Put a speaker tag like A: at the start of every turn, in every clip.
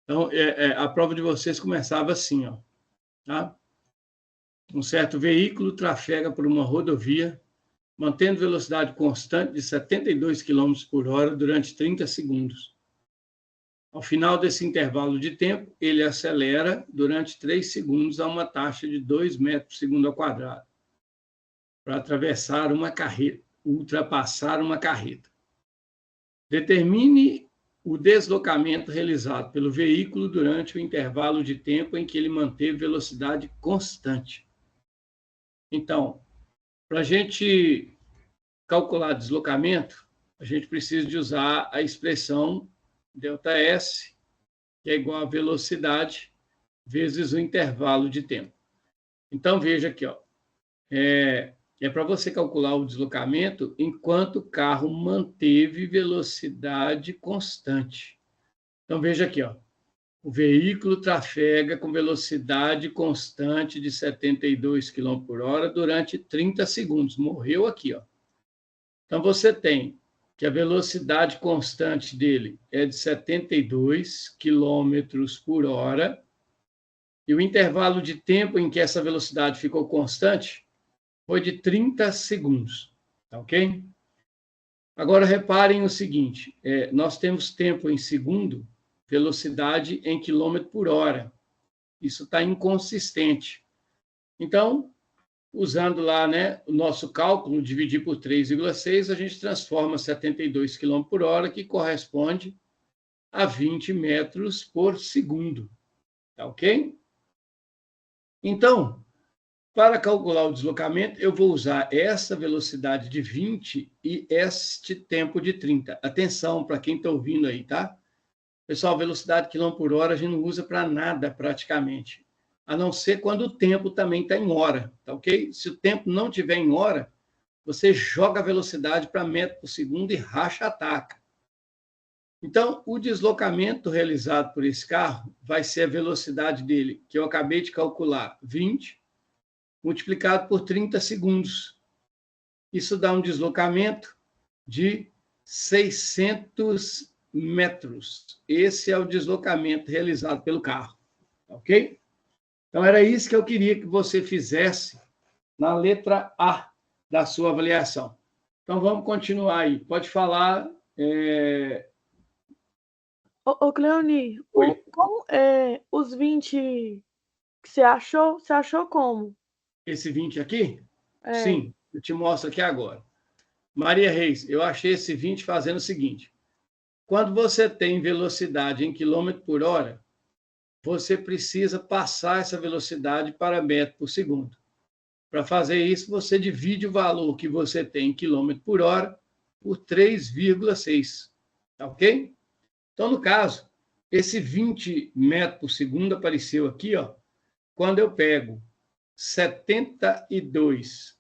A: Então, a prova de vocês começava assim, ó, tá? Um certo veículo trafega por uma rodovia, mantendo velocidade constante de 72 km por hora durante 30 segundos. Ao final desse intervalo de tempo, ele acelera durante 3 segundos a uma taxa de 2 metros por segundo ao quadrado, para atravessar uma carreta, ultrapassar uma carreta. Determine o deslocamento realizado pelo veículo durante o intervalo de tempo em que ele manteve velocidade constante. Então, para a gente calcular deslocamento, a gente precisa de usar a expressão ΔS, que é igual a velocidade vezes o intervalo de tempo. Então, veja aqui, ó, é para você calcular o deslocamento enquanto o carro manteve velocidade constante. Então, veja aqui, ó, o veículo trafega com velocidade constante de 72 km por hora durante 30 segundos. Morreu aqui, ó. Então, você tem que a velocidade constante dele é de 72 km por hora, e o intervalo de tempo em que essa velocidade ficou constante foi de 30 segundos, tá ok? Agora, reparem o seguinte, nós temos tempo em segundo, velocidade em quilômetro por hora. Isso está inconsistente. Então, usando lá, né, o nosso cálculo, dividir por 3,6, a gente transforma 72 km por hora, que corresponde a 20 metros por segundo. Tá ok? Então, para calcular o deslocamento, eu vou usar essa velocidade de 20 e este tempo de 30. Atenção para quem está ouvindo aí, tá? Pessoal, velocidade quilômetro por hora a gente não usa para nada praticamente, a não ser quando o tempo também está em hora, tá ok? Se o tempo não estiver em hora, você joga a velocidade para metro por segundo e racha a taca. Então, o deslocamento realizado por esse carro vai ser a velocidade dele, que eu acabei de calcular, 20, multiplicado por 30 segundos. Isso dá um deslocamento de 600 metros. Esse é o deslocamento realizado pelo carro, ok? Então, era isso que eu queria que você fizesse na letra A da sua avaliação. Então, vamos continuar aí. Pode falar.
B: Ô Cleoni, como os 20 que você achou como?
A: Esse 20 aqui? Sim, eu te mostro aqui agora. Maria Reis, eu achei esse 20 fazendo o seguinte. Quando você tem velocidade em quilômetro por hora, você precisa passar essa velocidade para metro por segundo. Para fazer isso, você divide o valor que você tem em quilômetro por hora por 3,6. Tá ok? Então, no caso, esse 20 metros por segundo apareceu aqui, ó, quando eu pego 72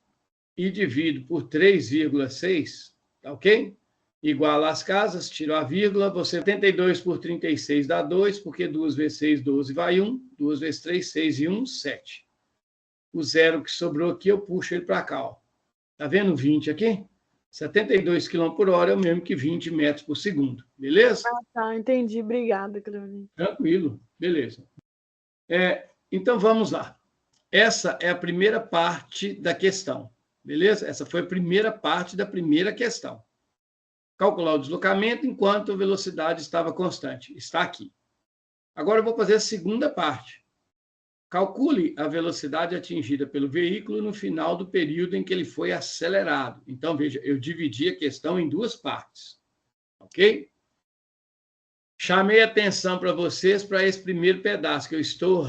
A: e divido por 3,6, tá ok? Igual às casas, tiro a vírgula, você 72 por 36 dá 2, porque 2 vezes 6, 12 vai 1, 2 vezes 3, 6 e 1, 7. O zero que sobrou aqui, eu puxo ele para cá, ó. Tá vendo 20 aqui? 72 km por hora é o mesmo que 20 metros por segundo, beleza?
B: Ah, tá, entendi. Obrigada, Cleoni.
A: Tranquilo, beleza. Então, vamos lá. Essa é a primeira parte da questão, beleza? Essa foi a primeira parte da primeira questão. Calcular o deslocamento enquanto a velocidade estava constante. Está aqui. Agora eu vou fazer a segunda parte. Calcule a velocidade atingida pelo veículo no final do período em que ele foi acelerado. Então, veja, eu dividi a questão em duas partes. Ok? Chamei atenção para vocês para esse primeiro pedaço, que eu estou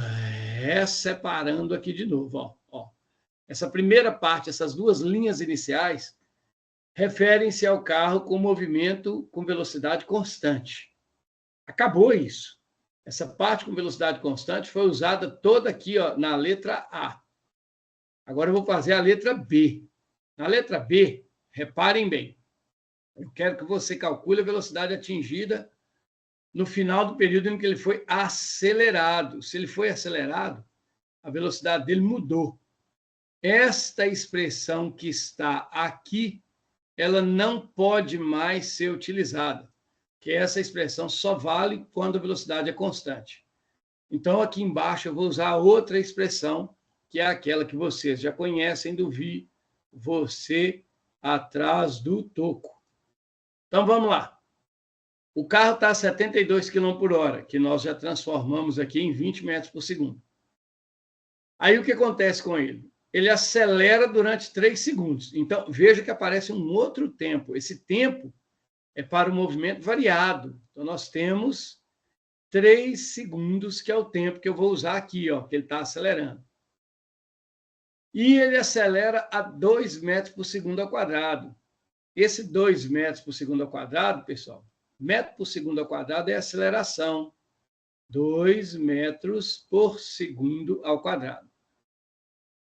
A: separando aqui de novo. Ó. Essa primeira parte, essas duas linhas iniciais, referem-se ao carro com movimento com velocidade constante. Acabou isso. Essa parte com velocidade constante foi usada toda aqui, ó, na letra A. Agora eu vou fazer a letra B. Na letra B, reparem bem, eu quero que você calcule a velocidade atingida no final do período em que ele foi acelerado. Se ele foi acelerado, a velocidade dele mudou. Esta expressão que está aqui, ela não pode mais ser utilizada. O que essa expressão só vale quando a velocidade é constante. Então, aqui embaixo, eu vou usar outra expressão, que é aquela que vocês já conhecem do vi você atrás do toco. Então, vamos lá. O carro está a 72 km por hora, que nós já transformamos aqui em 20 metros por segundo. Aí, o que acontece com ele? Ele acelera durante 3 segundos. Então, veja que aparece um outro tempo. Esse tempo é para o movimento variado. Então, nós temos 3 segundos, que é o tempo que eu vou usar aqui, ó, que ele está acelerando. E ele acelera a 2 metros por segundo ao quadrado. Esse 2 metros por segundo ao quadrado, pessoal, metro por segundo ao quadrado é aceleração. 2 metros por segundo ao quadrado.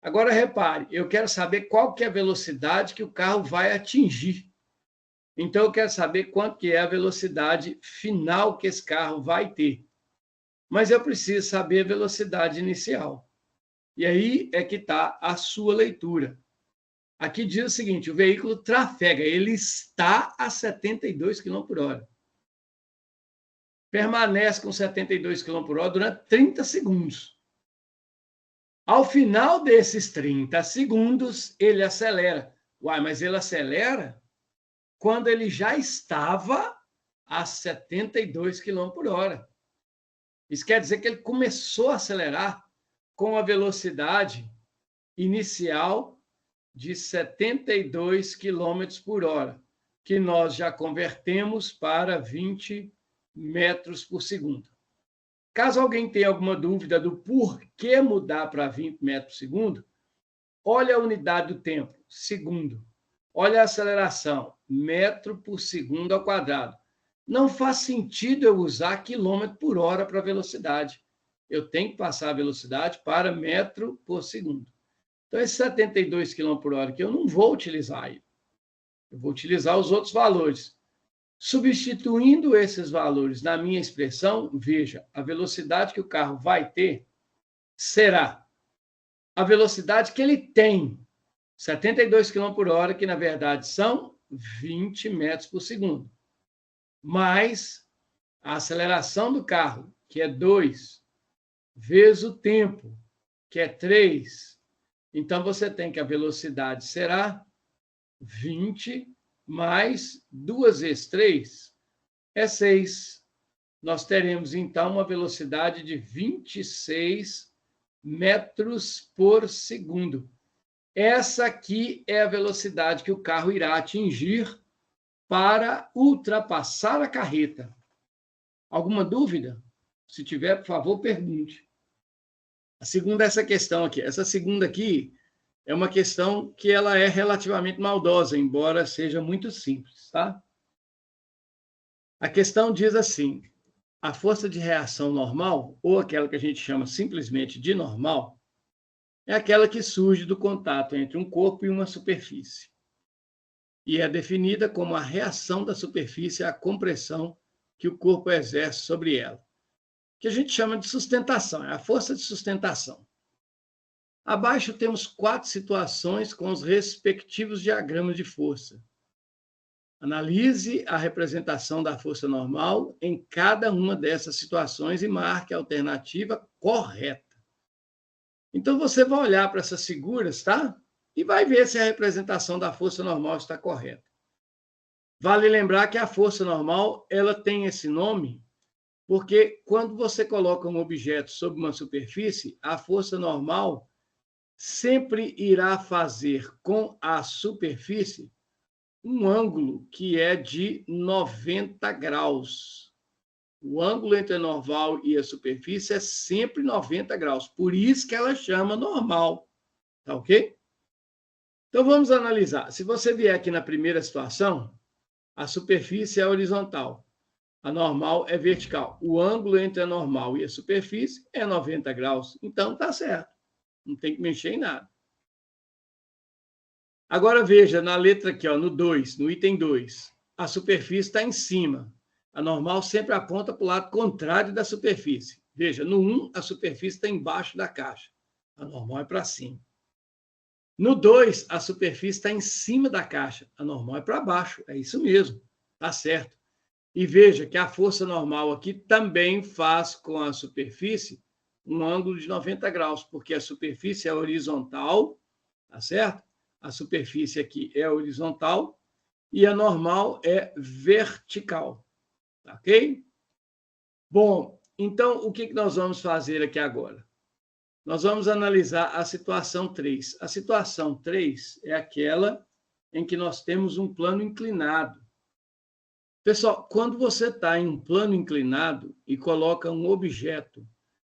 A: Agora, repare, eu quero saber qual que é a velocidade que o carro vai atingir. Então, eu quero saber quanto que é a velocidade final que esse carro vai ter. Mas eu preciso saber a velocidade inicial. E aí é que está a sua leitura. Aqui diz o seguinte, o veículo trafega, ele está a 72 km por hora. Permanece com 72 km por hora durante 30 segundos. Ao final desses 30 segundos, ele acelera. Uai, mas ele acelera quando ele já estava a 72 km por hora. Isso quer dizer que ele começou a acelerar com a velocidade inicial de 72 km por hora, que nós já convertemos para 20 metros por segundo. Caso alguém tenha alguma dúvida do porquê mudar para 20 metros por segundo, olha a unidade do tempo, segundo. Olha a aceleração, metro por segundo ao quadrado. Não faz sentido eu usar quilômetro por hora para velocidade. Eu tenho que passar a velocidade para metro por segundo. Então, esse 72 km por hora aqui, eu não vou utilizar ele. Eu vou utilizar os outros valores. Substituindo esses valores na minha expressão, veja, a velocidade que o carro vai ter será a velocidade que ele tem, 72 km por hora, que na verdade são 20 metros por segundo, mais a aceleração do carro, que é 2, vezes o tempo, que é 3. Então, você tem que a velocidade será 20 mais 2 vezes 3 é 6. Nós teremos, então, uma velocidade de 26 metros por segundo. Essa aqui é a velocidade que o carro irá atingir para ultrapassar a carreta. Alguma dúvida? Se tiver, por favor, pergunte. A segunda é essa questão aqui. Essa segunda aqui é uma questão que ela é relativamente maldosa, embora seja muito simples, tá? A questão diz assim: a força de reação normal, ou aquela que a gente chama simplesmente de normal, é aquela que surge do contato entre um corpo e uma superfície. E é definida como a reação da superfície à compressão que o corpo exerce sobre ela, que a gente chama de sustentação, é a força de sustentação. Abaixo temos 4 situações com os respectivos diagramas de força. Analise a representação da força normal em cada uma dessas situações e marque a alternativa correta. Então, você vai olhar para essas figuras, tá? E vai ver se a representação da força normal está correta. Vale lembrar que a força normal, ela tem esse nome porque quando você coloca um objeto sobre uma superfície, a força normal sempre irá fazer com a superfície um ângulo que é de 90 graus. O ângulo entre a normal e a superfície é sempre 90 graus. Por isso que ela chama normal. Tá ok? Então, vamos analisar. Se você vier aqui na primeira situação, a superfície é horizontal. A normal é vertical. O ângulo entre a normal e a superfície é 90 graus. Então, tá certo. Não tem que mexer em nada. Agora, veja, na letra aqui, ó, no 2, no item 2, a superfície está em cima. A normal sempre aponta para o lado contrário da superfície. Veja, no 1, a superfície está embaixo da caixa. A normal é para cima. No 2, a superfície está em cima da caixa. A normal é para baixo. É isso mesmo. Tá certo. E veja que a força normal aqui também faz com a superfície um ângulo de 90 graus, porque a superfície é horizontal, tá certo? A superfície aqui é horizontal e a normal é vertical, tá ok? Bom, então o que nós vamos fazer aqui agora? Nós vamos analisar a situação 3. A situação 3 é aquela em que nós temos um plano inclinado. Pessoal, quando você está em um plano inclinado e coloca um objeto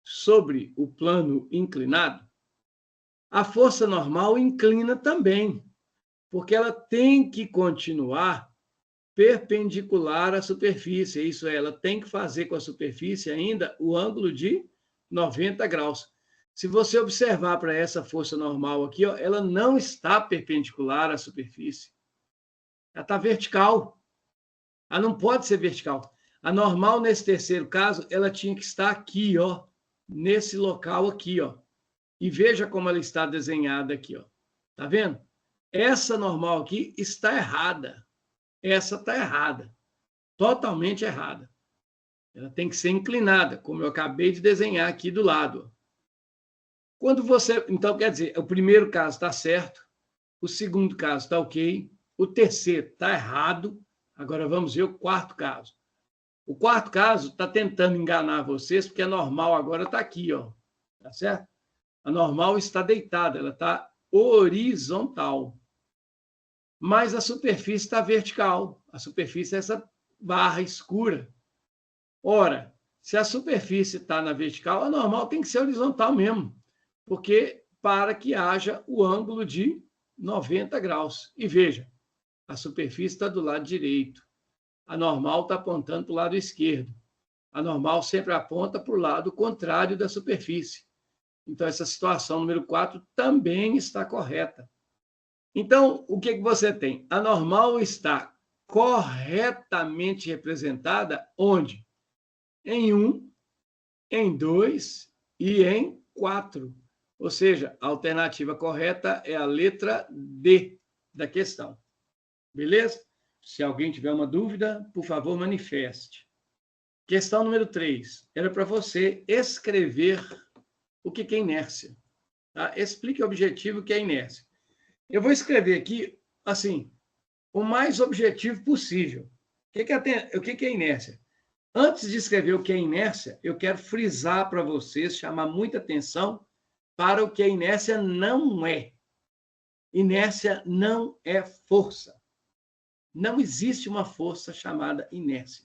A: sobre o plano inclinado, a força normal inclina também, porque ela tem que continuar perpendicular à superfície. Isso é, ela tem que fazer com a superfície ainda o ângulo de 90 graus. Se você observar para essa força normal aqui, ó, ela não está perpendicular à superfície. Ela está vertical. Ela não pode ser vertical. A normal, nesse terceiro caso, ela tinha que estar aqui, ó, nesse local aqui, ó. E veja como ela está desenhada aqui, ó. Tá vendo? Essa normal aqui está errada. Essa está errada. Totalmente errada. Ela tem que ser inclinada, como eu acabei de desenhar aqui do lado. Quando você... Então, quer dizer, o primeiro caso está certo, o segundo caso está ok, o terceiro está errado. Agora vamos ver o quarto caso. O quarto caso está tentando enganar vocês, porque a normal agora está aqui, ó. Tá certo? A normal está deitada, ela está horizontal. Mas a superfície está vertical. A superfície é essa barra escura. Ora, se a superfície está na vertical, a normal tem que ser horizontal mesmo, porque para que haja o ângulo de 90 graus. E veja, a superfície está do lado direito. A normal está apontando para o lado esquerdo. A normal sempre aponta para o lado contrário da superfície. Então, essa situação número 4 também está correta. Então, o que você tem? A normal está corretamente representada onde? Em 1, em 2 e em 4. Ou seja, a alternativa correta é a letra D da questão. Beleza? Se alguém tiver uma dúvida, por favor, manifeste. Questão número 3. Era para você escrever o que é inércia. Tá? Explique o objetivo que é inércia. Eu vou escrever aqui, assim, o mais objetivo possível. O que é inércia? Antes de escrever o que é inércia, eu quero frisar para vocês, chamar muita atenção para o que a inércia não é. Inércia não é força. Não existe uma força chamada inércia.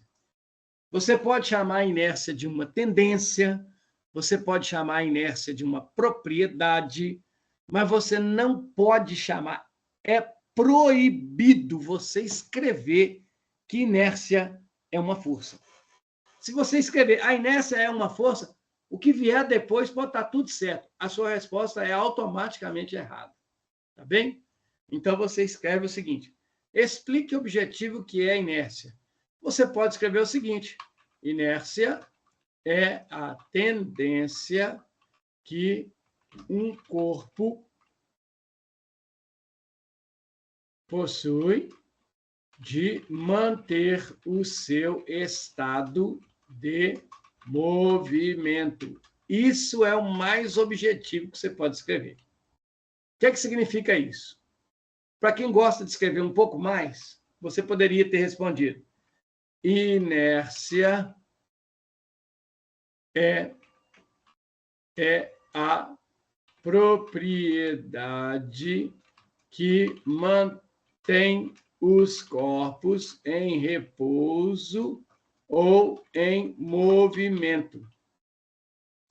A: Você pode chamar a inércia de uma tendência, você pode chamar a inércia de uma propriedade, mas você não pode chamar, é proibido você escrever que inércia é uma força. Se você escrever a inércia é uma força, o que vier depois pode estar tudo certo. A sua resposta é automaticamente errada. Tá bem? Então você escreve o seguinte: explique o objetivo que é a inércia. Você pode escrever o seguinte: inércia é a tendência que um corpo possui de manter o seu estado de movimento. Isso é o mais objetivo que você pode escrever. O que é que significa isso? Para quem gosta de escrever um pouco mais, você poderia ter respondido: inércia é a propriedade que mantém os corpos em repouso ou em movimento.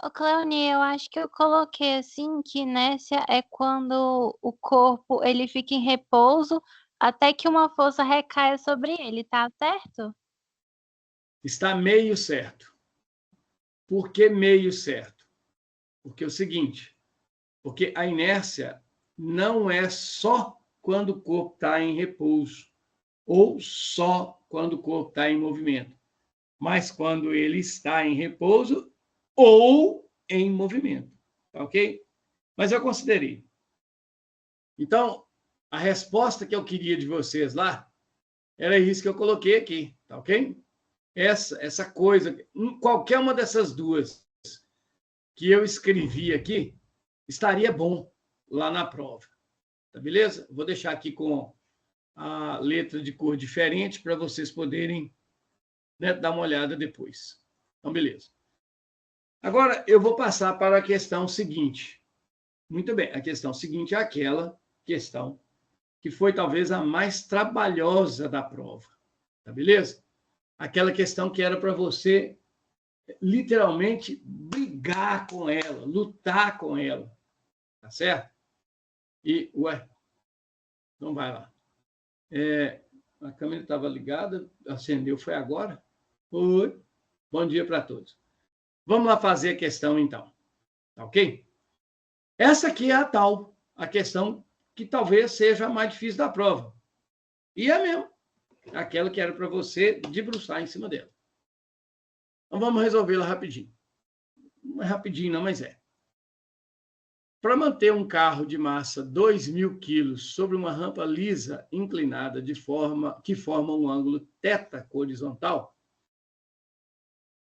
C: Ô, Cleoni, eu acho que eu coloquei assim que inércia é quando o corpo ele fica em repouso até que uma força recaia sobre ele, tá certo?
A: Está meio certo. Por que meio certo? Porque é o seguinte, porque a inércia não é só quando o corpo está em repouso ou só quando o corpo está em movimento, mas quando ele está em repouso ou em movimento, tá ok? Mas eu considerei. Então, a resposta que eu queria de vocês lá era isso que eu coloquei aqui, tá ok? essa coisa, qualquer uma dessas duas que eu escrevi aqui, estaria bom lá na prova. Tá beleza? Vou deixar aqui com a letra de cor diferente para vocês poderem, né, dar uma olhada depois. Então, beleza. Agora, eu vou passar para a questão seguinte. Muito bem, a questão seguinte é aquela questão que foi talvez a mais trabalhosa da prova. Tá beleza? Aquela questão que era para você literalmente brigar com ela, lutar com ela. Tá certo? E, não vai lá. A câmera estava ligada, acendeu, foi agora? Oi. Bom dia para todos. Vamos lá fazer a questão, então. Tá ok? Essa aqui é a questão que talvez seja a mais difícil da prova. E é mesmo. Aquela que era para você debruçar em cima dela. Então, vamos resolvê-la rapidinho. Não é rapidinho, não, mas é. Para manter um carro de massa 2.000 quilos sobre uma rampa lisa inclinada que forma um ângulo θ horizontal,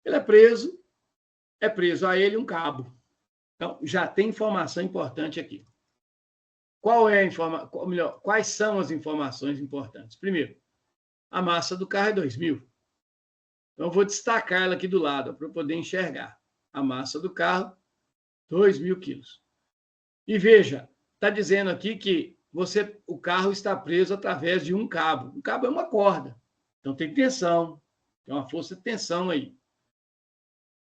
A: ele é preso a ele um cabo. Então, já tem informação importante aqui. Quais são as informações importantes? Primeiro, a massa do carro é 2.000. Então, eu vou destacar ela aqui do lado, para eu poder enxergar. A massa do carro, 2.000 quilos. E veja, está dizendo aqui que o carro está preso através de um cabo. Um cabo é uma corda. Então, tem tensão. Tem uma força de tensão aí.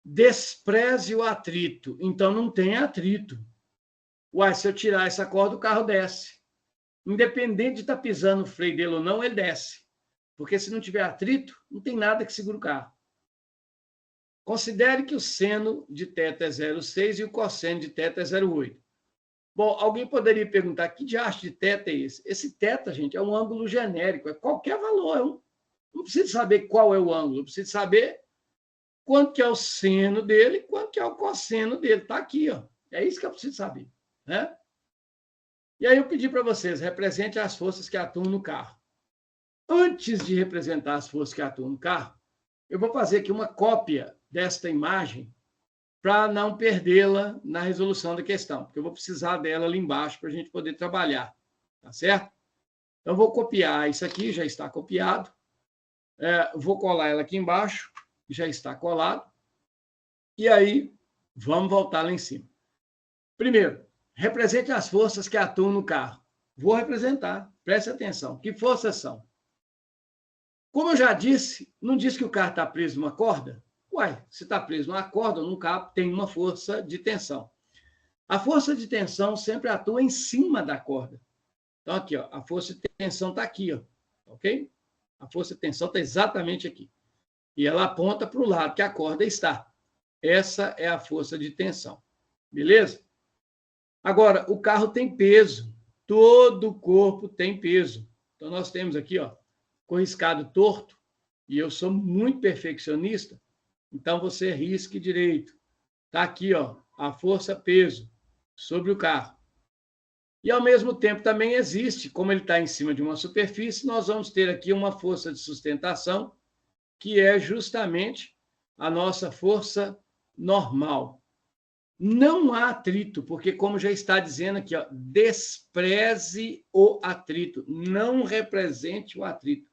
A: Despreze o atrito. Então, não tem atrito. Se eu tirar essa corda, o carro desce. Independente de estar pisando no freio dele ou não, ele desce. Porque se não tiver atrito, não tem nada que segure o carro. Considere que o seno de θ é 0,6 e o cosseno de θ é 0,8. Bom, alguém poderia perguntar, que diacho de θ é esse? Esse θ, gente, é um ângulo genérico, é qualquer valor. Não precisa saber qual é o ângulo, precisa saber quanto que é o seno dele, quanto que é o cosseno dele. Está aqui, ó. É isso que eu preciso saber, né? E aí eu pedi para vocês, represente as forças que atuam no carro. Antes de representar as forças que atuam no carro, eu vou fazer aqui uma cópia desta imagem para não perdê-la na resolução da questão, porque eu vou precisar dela ali embaixo para a gente poder trabalhar, tá certo? Então, vou copiar isso aqui, já está copiado. Vou colar ela aqui embaixo, já está colado. E aí, vamos voltar lá em cima. Primeiro, represente as forças que atuam no carro. Vou representar, preste atenção. Que forças são? Como eu já disse, não disse que o carro está preso numa corda? Se está preso numa corda ou num cabo, tem uma força de tensão. A força de tensão sempre atua em cima da corda. Então, aqui, ó, a força de tensão está aqui, ó, ok? A força de tensão está exatamente aqui. E ela aponta para o lado que a corda está. Essa é a força de tensão. Beleza? Agora, o carro tem peso. Todo o corpo tem peso. Então, nós temos aqui, ó, corriscado torto. E eu sou muito perfeccionista. Então, você risque direito. Está aqui, ó, a força-peso sobre o carro. E, ao mesmo tempo, também existe, como ele está em cima de uma superfície, nós vamos ter aqui uma força de sustentação, que é justamente a nossa força normal. Não há atrito, porque, como já está dizendo aqui, ó, despreze o atrito. Não represente o atrito.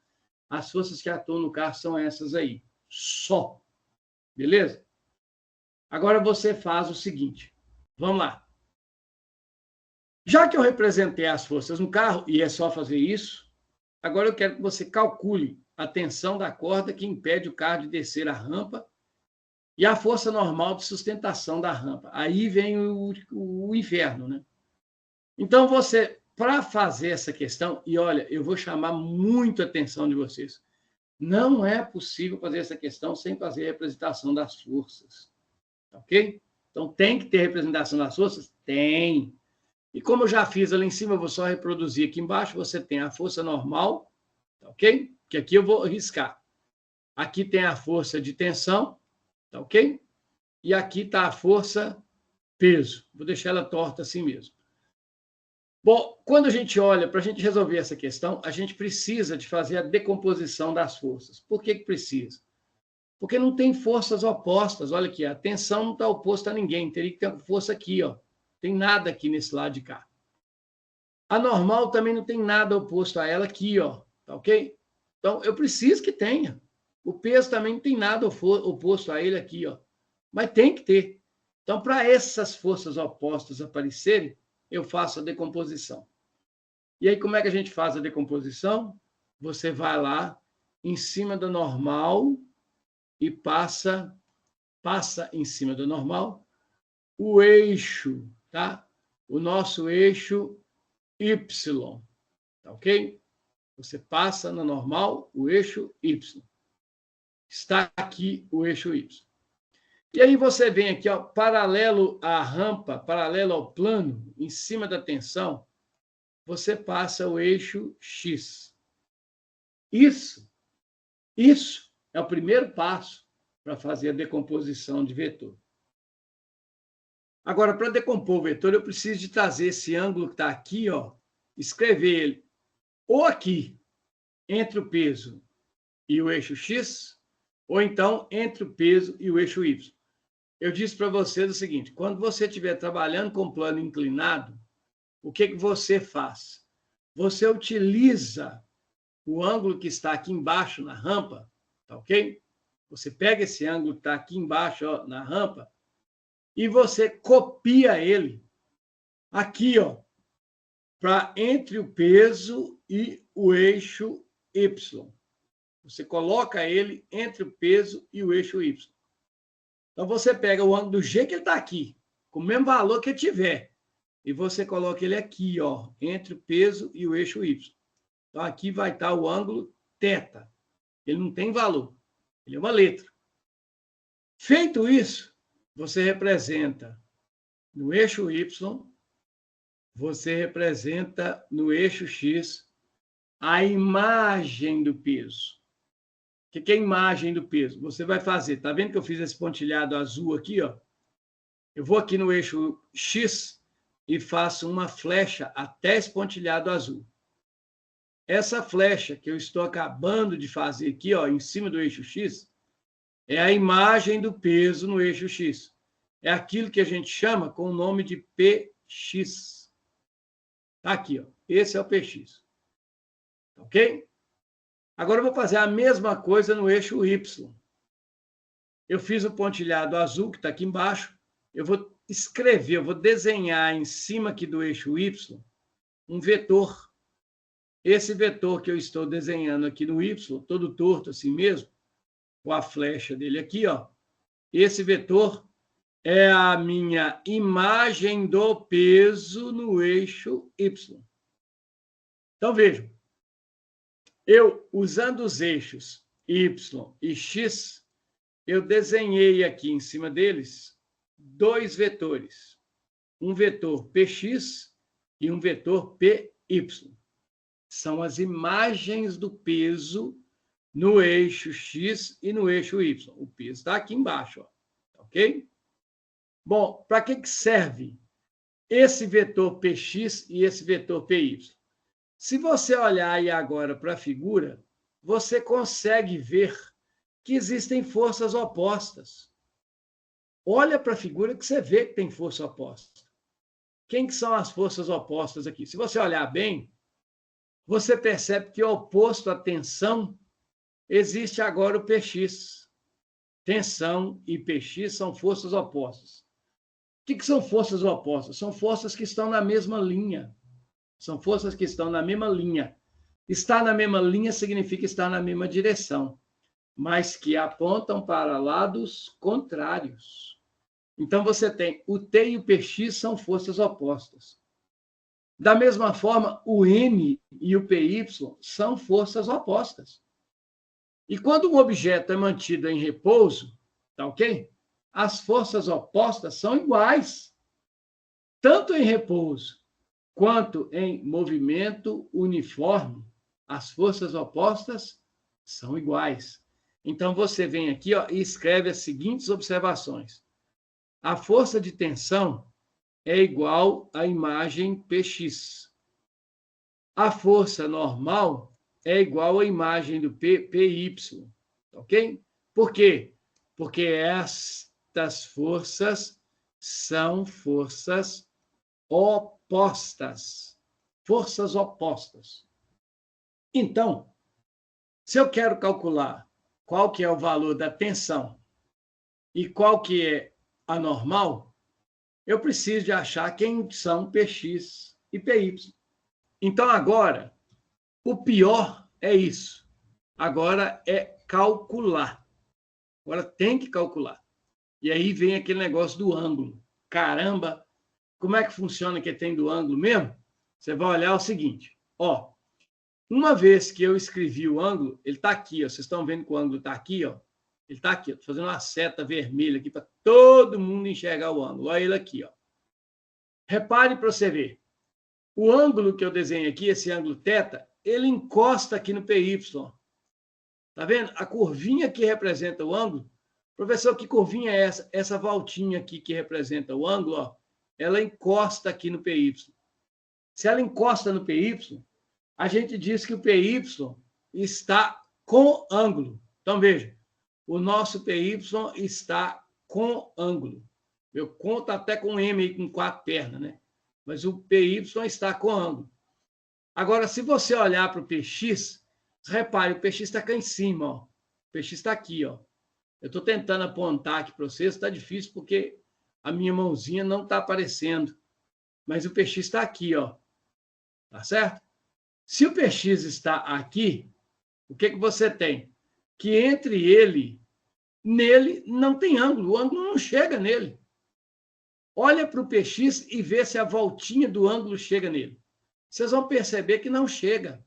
A: As forças que atuam no carro são essas aí. Só. Beleza? Agora você faz o seguinte. Vamos lá. Já que eu representei as forças no carro, e é só fazer isso, agora eu quero que você calcule a tensão da corda que impede o carro de descer a rampa e a força normal de sustentação da rampa. Aí vem o inferno, né? Então, para fazer essa questão, e olha, eu vou chamar muito a atenção de vocês. Não é possível fazer essa questão sem fazer a representação das forças. Ok? Então, tem que ter representação das forças? Tem. E como eu já fiz ali em cima, eu vou só reproduzir aqui embaixo. Você tem a força normal, ok? Que aqui eu vou riscar. Aqui tem a força de tensão, ok? E aqui está a força peso. Vou deixar ela torta assim mesmo. Bom, quando a gente olha, para a gente resolver essa questão, a gente precisa de fazer a decomposição das forças. Por que precisa? Porque não tem forças opostas. Olha aqui, a tensão não está oposta a ninguém. Teria que ter força aqui, ó. Tem nada aqui nesse lado de cá. A normal também não tem nada oposto a ela aqui, ó. Tá ok? Então, eu preciso que tenha. O peso também não tem nada oposto a ele aqui, ó. Mas tem que ter. Então, para essas forças opostas aparecerem, eu faço a decomposição. E aí, como é que a gente faz a decomposição? Você vai lá, em cima da normal, e passa em cima do normal o eixo, tá? O nosso eixo Y, tá ok? Você passa na normal o eixo Y. Está aqui o eixo Y. E aí você vem aqui, ó, paralelo à rampa, paralelo ao plano, em cima da tensão, você passa o eixo X. Isso é o primeiro passo para fazer a decomposição de vetor. Agora, para decompor o vetor, eu preciso de trazer esse ângulo que está aqui, ó, escrever ele ou aqui, entre o peso e o eixo X, ou então entre o peso e o eixo Y. Eu disse para vocês o seguinte, quando você estiver trabalhando com plano inclinado, o que você faz? Você utiliza o ângulo que está aqui embaixo na rampa, tá ok? Você pega esse ângulo que está aqui embaixo, ó, na rampa, e você copia ele aqui, ó, para entre o peso e o eixo Y. Você coloca ele entre o peso e o eixo Y. Então, você pega o ângulo do jeito que ele está aqui, com o mesmo valor que tiver, e você coloca ele aqui, ó, entre o peso e o eixo Y. Então, aqui vai estar o ângulo θ. Ele não tem valor, ele é uma letra. Feito isso, você representa no eixo Y, você representa no eixo X a imagem do peso. O que é a imagem do peso? Você vai fazer, tá vendo que eu fiz esse pontilhado azul aqui, ó? Eu vou aqui no eixo X e faço uma flecha até esse pontilhado azul. Essa flecha que eu estou acabando de fazer aqui, ó, em cima do eixo X, é a imagem do peso no eixo X. É aquilo que a gente chama com o nome de PX. Tá aqui, ó. Esse é o PX. Ok? Agora eu vou fazer a mesma coisa no eixo Y. Eu fiz o pontilhado azul, que está aqui embaixo. Eu vou escrever, eu vou desenhar em cima aqui do eixo Y um vetor. Esse vetor que eu estou desenhando aqui no Y, todo torto assim mesmo, com a flecha dele aqui, ó. Esse vetor é a minha imagem do peso no eixo Y. Então, vejam. Eu, usando os eixos Y e X, eu desenhei aqui em cima deles dois vetores. Um vetor PX e um vetor PY. São as imagens do peso no eixo X e no eixo Y. O peso está aqui embaixo, ó. Ok? Bom, para que serve esse vetor PX e esse vetor PY? Se você olhar aí agora para a figura, você consegue ver que existem forças opostas. Olha para a figura que você vê que tem força oposta. Quem que são as forças opostas aqui? Se você olhar bem, você percebe que oposto à tensão existe agora o PX. Tensão e PX são forças opostas. O que são forças opostas? São forças que estão na mesma linha. São forças que estão na mesma linha. Estar na mesma linha significa estar na mesma direção, mas que apontam para lados contrários. Então, você tem o T e o PX são forças opostas. Da mesma forma, o M e o PY são forças opostas. E quando um objeto é mantido em repouso, tá ok? As forças opostas são iguais, tanto em repouso quanto em movimento uniforme, as forças opostas são iguais. Então, você vem aqui, ó, e escreve as seguintes observações. A força de tensão é igual à imagem PX. A força normal é igual à imagem do PY. Ok? Por quê? Porque estas forças são forças opostas. Forças opostas. Então, se eu quero calcular qual que é o valor da tensão e qual que é a normal, eu preciso de achar quem são Px e Py. Então, agora, o pior é isso. Agora é calcular. Agora tem que calcular. E aí vem aquele negócio do ângulo. Caramba, como é que funciona que tem do ângulo mesmo? Você vai olhar o seguinte, ó. Uma vez que eu escrevi o ângulo, ele está aqui, ó. Vocês estão vendo que o ângulo está aqui, ó. Ele está aqui, ó. Tô fazendo uma seta vermelha aqui para todo mundo enxergar o ângulo. Olha ele aqui, ó. Repare para você ver. O ângulo que eu desenho aqui, esse ângulo θ, ele encosta aqui no PY. Tá vendo? A curvinha que representa o ângulo. Professor, que curvinha é essa? Essa voltinha aqui que representa o ângulo, ó, ela encosta aqui no PY. Se ela encosta no PY, a gente diz que o PY está com ângulo. Então, veja, o nosso PY está com ângulo. Eu conto até com M aí, com 4 pernas, né? Mas o PY está com ângulo. Agora, se você olhar para o PX, repare, o PX está cá em cima, ó. O PX está aqui, ó. Eu estou tentando apontar aqui para vocês, está difícil porque a minha mãozinha não está aparecendo. Mas o PX está aqui, ó. Tá certo? Se o PX está aqui, o que você tem? Que entre nele não tem ângulo, o ângulo não chega nele. Olha para o PX e vê se a voltinha do ângulo chega nele. Vocês vão perceber que não chega.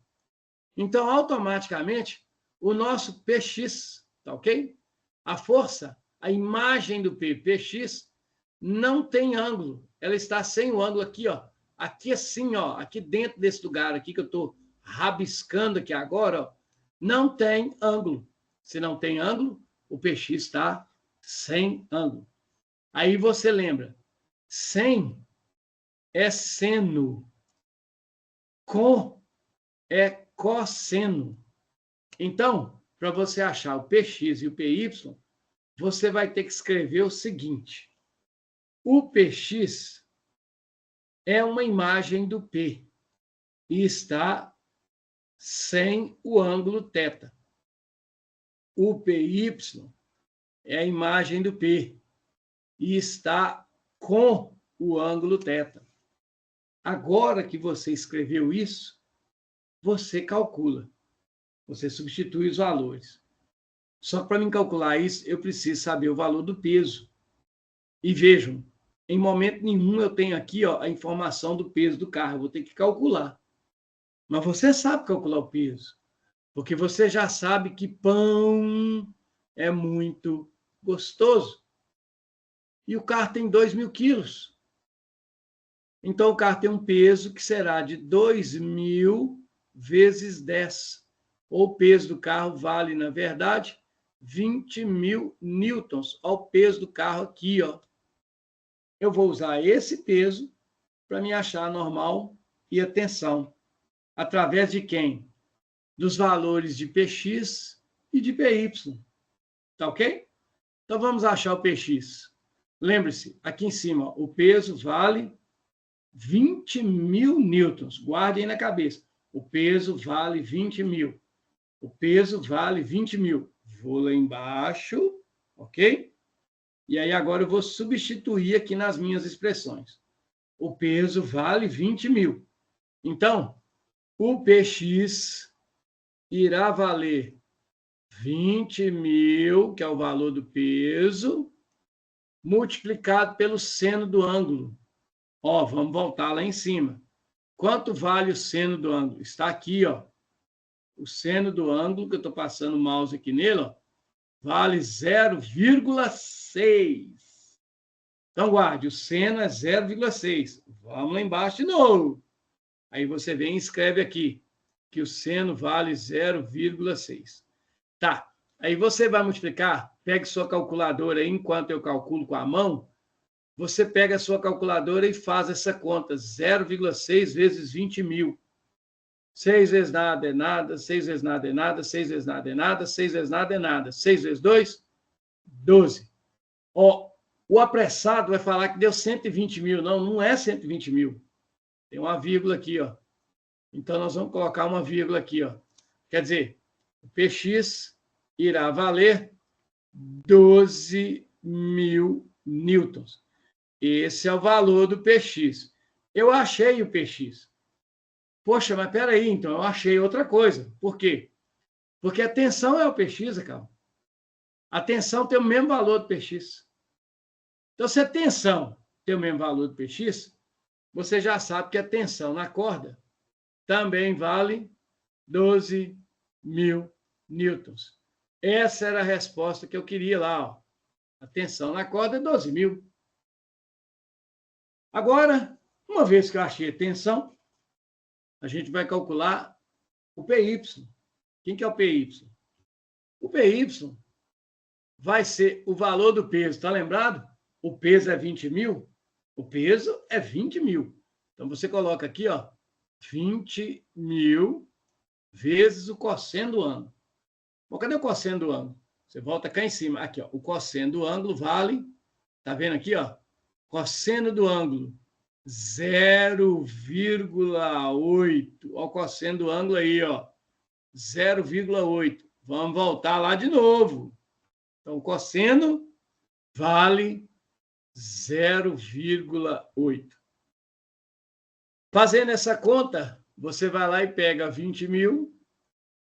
A: Então, automaticamente, o nosso PX, tá ok? A força, a imagem do PX, não tem ângulo. Ela está sem o ângulo aqui, ó. Aqui assim, ó, aqui dentro desse lugar aqui que eu estou rabiscando aqui agora, ó, não tem ângulo. Se não tem ângulo, o PX está sem ângulo. Aí você lembra, sem é seno, com é cosseno. Então, para você achar o PX e o PY, você vai ter que escrever o seguinte. O PX é uma imagem do P e está sem o ângulo θ. O PY é a imagem do P e está com o ângulo θ. Agora que você escreveu isso, você calcula. Você substitui os valores. Só que para mim calcular isso, eu preciso saber o valor do peso. E vejam, em momento nenhum eu tenho aqui, ó, a informação do peso do carro. Eu vou ter que calcular. Mas você sabe calcular o peso. Porque você já sabe que pão é muito gostoso. E o carro tem 2.000 quilos. Então, o carro tem um peso que será de 2.000 vezes 10. O peso do carro vale, na verdade, 20.000 newtons. Olha o peso do carro aqui, ó. Eu vou usar esse peso para me achar a normal e a tensão. Através de quem? Dos valores de Px e de Py. Tá ok? Então, vamos achar o Px. Lembre-se, aqui em cima, ó, o peso vale 20.000 newtons. Guardem na cabeça. O peso vale 20.000. O peso vale 20.000. Vou lá embaixo, ok? E aí agora eu vou substituir aqui nas minhas expressões. O peso vale 20.000. Então, o Px irá valer 20.000, que é o valor do peso, multiplicado pelo seno do ângulo. Ó, vamos voltar lá em cima. Quanto vale o seno do ângulo? Está aqui, ó. O seno do ângulo, que eu estou passando o mouse aqui nele, ó, vale 0,6. Então, guarde, o seno é 0,6. Vamos lá embaixo de novo. Aí você vem e escreve aqui que o seno vale 0,6. Tá, aí você vai multiplicar, pegue sua calculadora aí, enquanto eu calculo com a mão, você pega a sua calculadora e faz essa conta, 0,6 vezes 20.000. 6 vezes nada é nada, 6 vezes nada é nada, 6 vezes nada é nada, 6 vezes nada é nada. 6 vezes 2, 12. Ó, o apressado vai falar que deu 120 mil. Não, não é 120 mil. Tem uma vírgula aqui, ó. Então, nós vamos colocar uma vírgula aqui, ó. Quer dizer, o PX irá valer 12 mil newtons. Esse é o valor do PX. Eu achei o PX. Poxa, mas peraí, então, eu achei outra coisa. Por quê? Porque a tensão é o PX, cara. A tensão tem o mesmo valor do PX. Então, se a tensão tem o mesmo valor do PX, você já sabe que a tensão na corda também vale 12 mil newtons. Essa era a resposta que eu queria lá. Ó. A tensão na corda é 12 mil. Agora, uma vez que eu achei a tensão, a gente vai calcular o PY. Quem que é o PY? O PY vai ser o valor do peso. Está lembrado? O peso é 20 mil? O peso é 20 mil. Então, você coloca aqui, ó, 20 mil vezes o cosseno do ângulo. Bom, cadê o cosseno do ângulo? Você volta cá em cima. Aqui, ó, o cosseno do ângulo vale, tá vendo aqui, ó? Cosseno do ângulo, 0,8. Olha o cosseno do ângulo aí, ó, 0,8. Vamos voltar lá de novo. Então, o cosseno vale 0,8. Fazendo essa conta, você vai lá e pega 20 mil,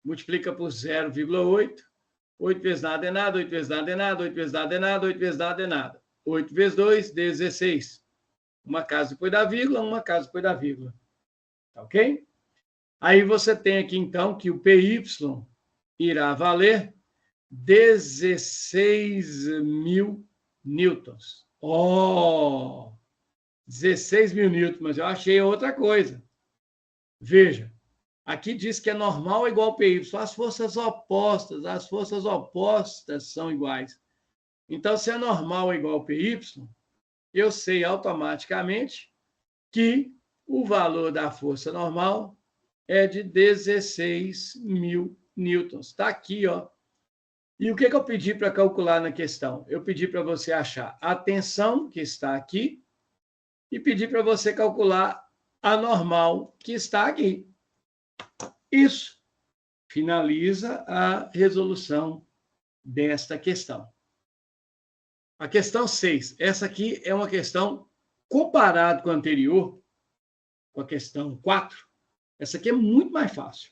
A: multiplica por 0,8. 8 vezes nada é nada, 8 vezes nada é nada, 8 vezes nada é nada, 8 vezes nada é nada. 8 vezes 2, 16. Uma casa depois da vírgula, uma casa depois da vírgula. Tá ok? Aí você tem aqui, então, que o PY irá valer 16 mil newtons. Oh! 16 mil newtons, mas eu achei outra coisa. Veja, aqui diz que é normal igual ao PY. As forças opostas são iguais. Então, se é normal igual ao PY, eu sei automaticamente que o valor da força normal é de 16 mil newtons. Está aqui, ó. E o que eu pedi para calcular na questão? Eu pedi para você achar a tensão, que está aqui, e pedi para você calcular a normal, que está aqui. Isso finaliza a resolução desta questão. A questão 6. Essa aqui é uma questão, comparado com a anterior, com a questão 4, essa aqui é muito mais fácil.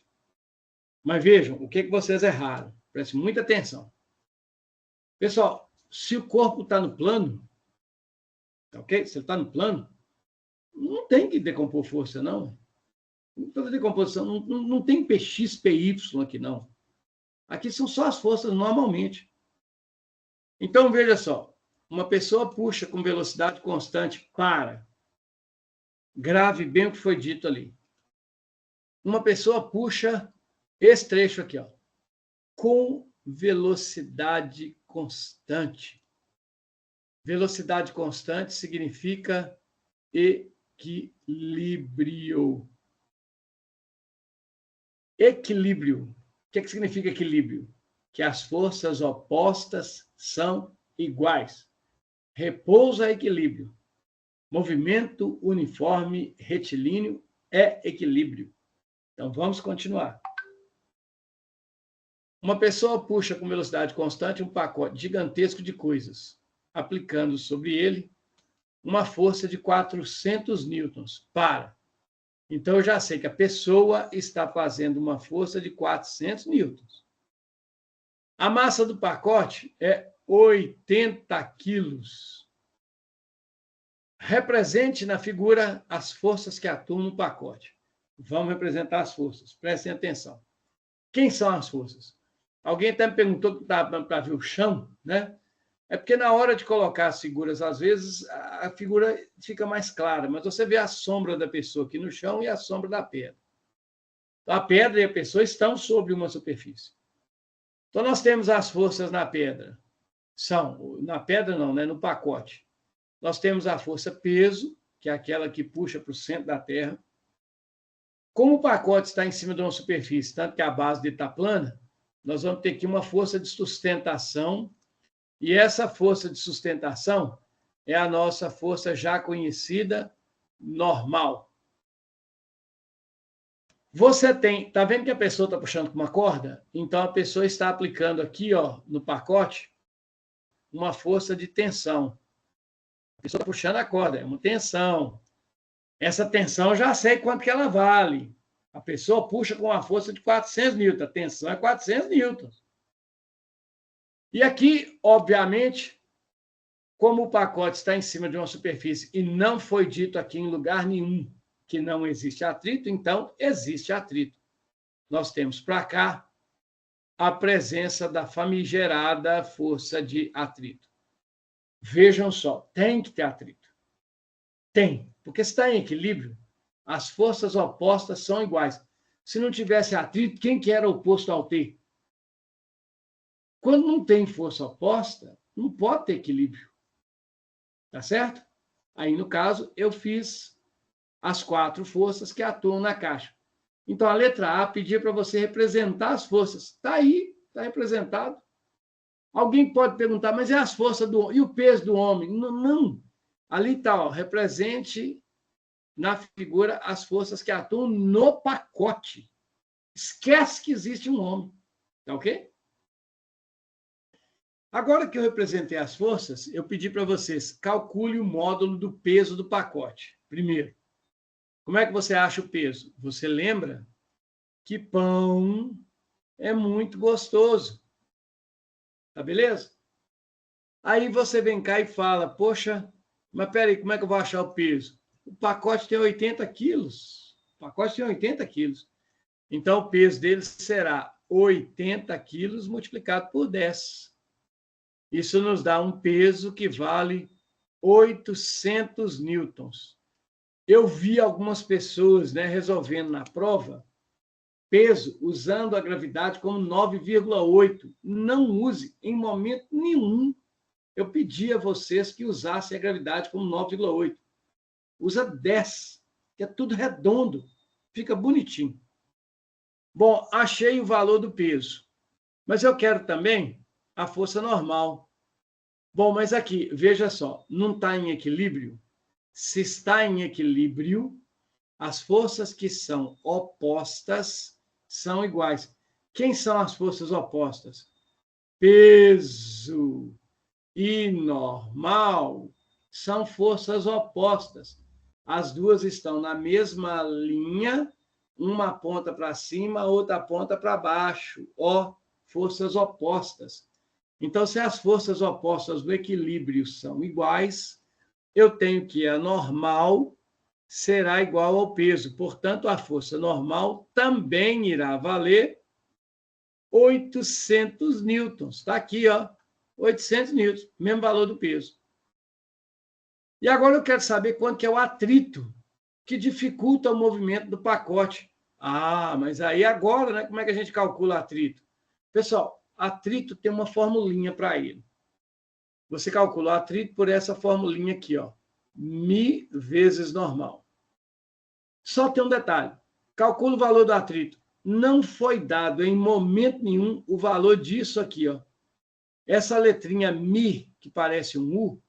A: Mas vejam, o que vocês erraram. Preste muita atenção. Pessoal, se o corpo está no plano, ok? Se ele está no plano, não tem que decompor força, não. Não fazer decomposição, não tem PX, PY aqui, não. Aqui são só as forças normalmente. Então, veja só. Uma pessoa puxa com velocidade constante para. Grave bem o que foi dito ali. Uma pessoa puxa esse trecho aqui, ó, com velocidade constante. Velocidade constante significa equilíbrio. Equilíbrio. O que significa equilíbrio? Que as forças opostas são iguais. Repouso é equilíbrio. Movimento uniforme retilíneo é equilíbrio. Então, vamos continuar. Uma pessoa puxa com velocidade constante um pacote gigantesco de coisas, aplicando sobre ele uma força de 400 newtons. Então, eu já sei que a pessoa está fazendo uma força de 400 newtons. A massa do pacote é 80 quilos. Represente na figura as forças que atuam no pacote. Vamos representar as forças. Prestem atenção. Quem são as forças? Alguém até me perguntou para ver o chão, né? É porque na hora de colocar as figuras, às vezes, a figura fica mais clara, mas você vê a sombra da pessoa aqui no chão e a sombra da pedra. A pedra e a pessoa estão sobre uma superfície. Então, nós temos as forças na pedra. Na pedra não, né? No pacote. Nós temos a força peso, que é aquela que puxa para o centro da Terra. Como o pacote está em cima de uma superfície, tanto que a base dele está plana, nós vamos ter aqui uma força de sustentação, e essa força de sustentação é a nossa força já conhecida, normal. Você está vendo que a pessoa está puxando com uma corda? Então, a pessoa está aplicando aqui, ó, no pacote, uma força de tensão. A pessoa está puxando a corda, é uma tensão. Essa tensão eu já sei quanto que ela vale. A pessoa puxa com uma força de 400 newtons. A tensão é 400 newtons. E aqui, obviamente, como o pacote está em cima de uma superfície e não foi dito aqui em lugar nenhum que não existe atrito, então existe atrito. Nós temos para cá a presença da famigerada força de atrito. Vejam só, tem que ter atrito. Tem, porque se está em equilíbrio, as forças opostas são iguais. Se não tivesse atrito, quem que era oposto ao T? Quando não tem força oposta, não pode ter equilíbrio. Tá certo? Aí, no caso, eu fiz as 4 forças que atuam na caixa. Então, a letra A pedia para você representar as forças. Está aí, está representado. Alguém pode perguntar, mas é as forças do homem? E o peso do homem? Não, não. Ali está, ó, represente na figura as forças que atuam no pacote. Esquece que existe um homem. Tá ok? Agora que eu representei as forças, eu pedi para vocês, calcule o módulo do peso do pacote. Primeiro, como é que você acha o peso? Você lembra que pão é muito gostoso. Tá beleza? Aí você vem cá e fala, poxa, mas peraí, como é que eu vou achar o peso? O pacote tem 80 quilos. O pacote tem 80 quilos. Então, o peso dele será 80 quilos multiplicado por 10. Isso nos dá um peso que vale 800 newtons. Eu vi algumas pessoas, né, resolvendo na prova peso usando a gravidade como 9,8. Não use em momento nenhum. Eu pedi a vocês que usassem a gravidade como 9,8. Usa 10, que é tudo redondo. Fica bonitinho. Bom, achei o valor do peso. Mas eu quero também a força normal. Bom, mas aqui, veja só, não está em equilíbrio? Se está em equilíbrio, as forças que são opostas são iguais. Quem são as forças opostas? Peso e normal são forças opostas. As duas estão na mesma linha, uma aponta para cima, a outra aponta para baixo. Ó, forças opostas. Então, se as forças opostas do equilíbrio são iguais, eu tenho que a normal será igual ao peso. Portanto, a força normal também irá valer 800 newtons. Está aqui, ó, 800 newtons, mesmo valor do peso. E agora eu quero saber quanto que é o atrito que dificulta o movimento do pacote. Ah, mas aí agora, né, como é que a gente calcula atrito? Pessoal, atrito tem uma formulinha para ele. Você calcula o atrito por essa formulinha aqui, ó, μ vezes normal. Só tem um detalhe. Calcula o valor do atrito. Não foi dado em momento nenhum o valor disso aqui, ó. Essa letrinha μ, que parece um U,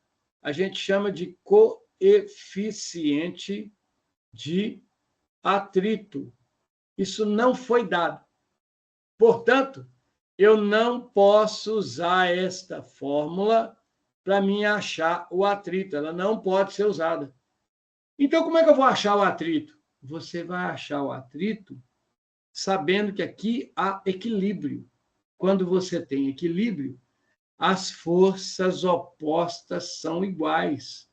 A: a gente chama de coeficiente de atrito. Isso não foi dado. Portanto, eu não posso usar esta fórmula para mim achar o atrito. Ela não pode ser usada. Então, como é que eu vou achar o atrito? Você vai achar o atrito sabendo que aqui há equilíbrio. Quando você tem equilíbrio, as forças opostas são iguais.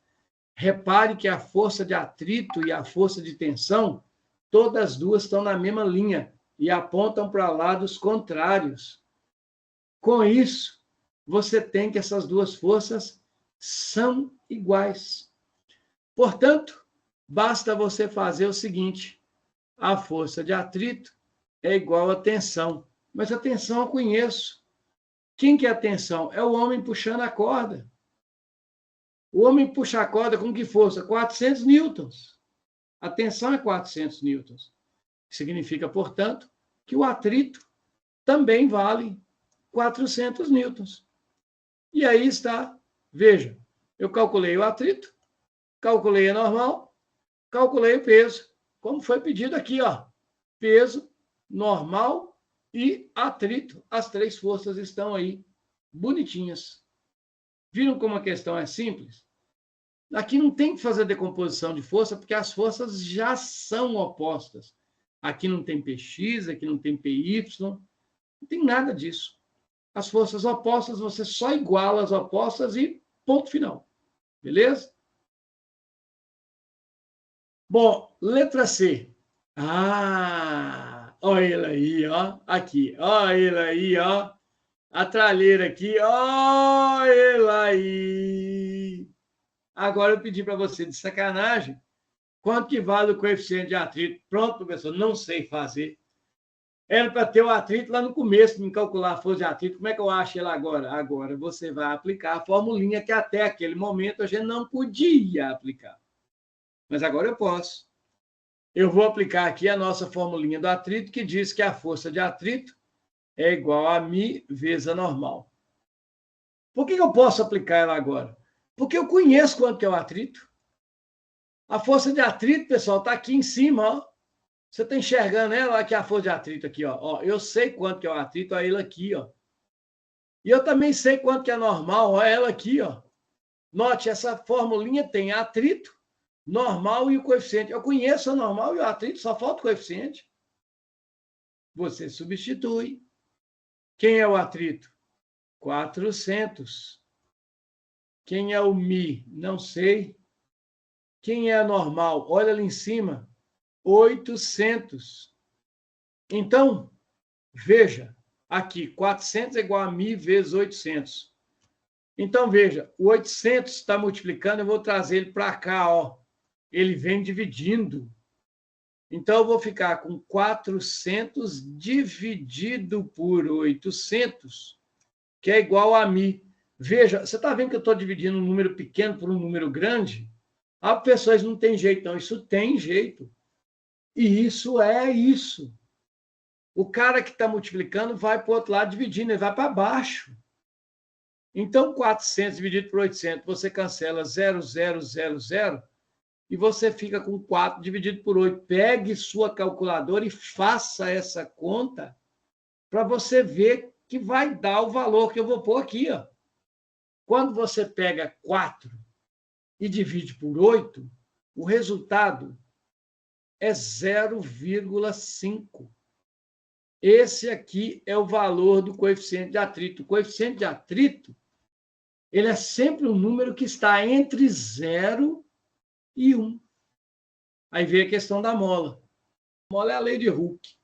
A: Repare que a força de atrito e a força de tensão, todas as duas estão na mesma linha e apontam para lados contrários. Com isso, você tem que essas duas forças são iguais. Portanto, basta você fazer o seguinte: a força de atrito é igual à tensão. Mas a tensão eu conheço. Quem que é a tensão? É o homem puxando a corda. O homem puxa a corda com que força? 400 newtons. A tensão é 400 newtons. Significa, portanto, que o atrito também vale 400 newtons. E aí está, veja, eu calculei o atrito, calculei a normal, calculei o peso, como foi pedido aqui, ó, peso, normal e atrito. As três forças estão aí, bonitinhas. Viram como a questão é simples? Aqui não tem que fazer decomposição de força, porque as forças já são opostas. Aqui não tem PX, aqui não tem PY, não tem nada disso. As forças opostas, você só iguala as opostas e ponto final. Beleza? Bom, letra C. Olha ele aí, ó. Aqui, olha ele aí, ó. A tralheira aqui, olha ele aí. Agora eu pedi para você, de sacanagem, quanto que vale o coeficiente de atrito? Pronto, professor, não sei fazer. Era para ter o atrito lá no começo, me calcular a força de atrito. Como é que eu acho ele agora? Agora você vai aplicar a formulinha que até aquele momento a gente não podia aplicar. Mas agora eu posso. Eu vou aplicar aqui a nossa formulinha do atrito, que diz que a força de atrito é igual a μ vezes a normal. Por que eu posso aplicar ela agora? Porque eu conheço quanto que é o atrito. A força de atrito, pessoal, está aqui em cima, ó. Você está enxergando ela? Aqui a força de atrito aqui, ó. Eu sei quanto que é o atrito, olha ele aqui, ó. E eu também sei quanto que é normal, olha ela aqui, ó. Note, essa formulinha tem atrito, normal e o coeficiente. Eu conheço o normal e o atrito, só falta o coeficiente. Você substitui. Quem é o atrito? 400. Quem é o μ? Não sei. Quem é a normal? Olha ali em cima. 800. Então, veja, aqui, 400 é igual a μ vezes 800. Então, veja, o 800 está multiplicando, eu vou trazer ele para cá, ó. Ele vem dividindo. Então, eu vou ficar com 400 dividido por 800, que é igual a μ. Veja, você está vendo que eu estou dividindo um número pequeno por um número grande? Ah, pessoas, não tem jeito, não. Isso tem jeito. E isso é isso. O cara que está multiplicando vai para o outro lado dividindo, ele vai para baixo. Então, 400 dividido por 800, você cancela 0,000 e você fica com 4 dividido por 8. Pegue sua calculadora e faça essa conta para você ver que vai dar o valor que eu vou pôr aqui, ó. Quando você pega 4 e divide por 8, o resultado é 0,5. Esse aqui é o valor do coeficiente de atrito. O coeficiente de atrito, ele é sempre um número que está entre 0 e 1. Aí vem a questão da mola. A mola é a lei de Hooke.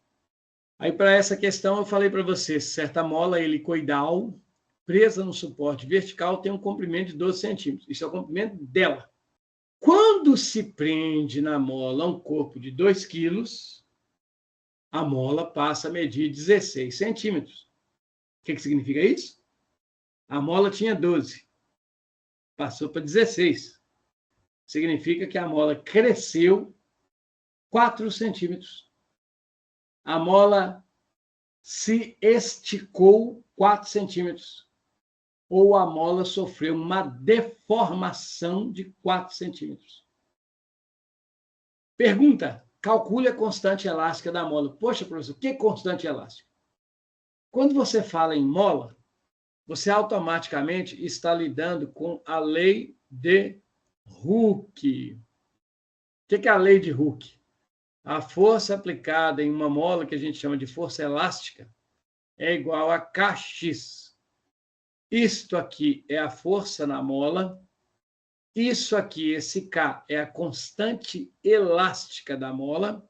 A: Aí, para essa questão, eu falei para você, certa mola helicoidal, presa no suporte vertical, tem um comprimento de 12 centímetros. Isso é o comprimento dela. Quando se prende na mola um corpo de 2 quilos, a mola passa a medir 16 centímetros. O que significa isso? A mola tinha 12, passou para 16. Significa que a mola cresceu 4 centímetros. A mola se esticou 4 centímetros. Ou a mola sofreu uma deformação de 4 centímetros. Pergunta: calcule a constante elástica da mola. Poxa, professor, o que é constante elástica? Quando você fala em mola, você automaticamente está lidando com a lei de Hooke. O que é a lei de Hooke? A força aplicada em uma mola, que a gente chama de força elástica, é igual a Kx. Isto aqui é a força na mola. Isso aqui, esse K, é a constante elástica da mola.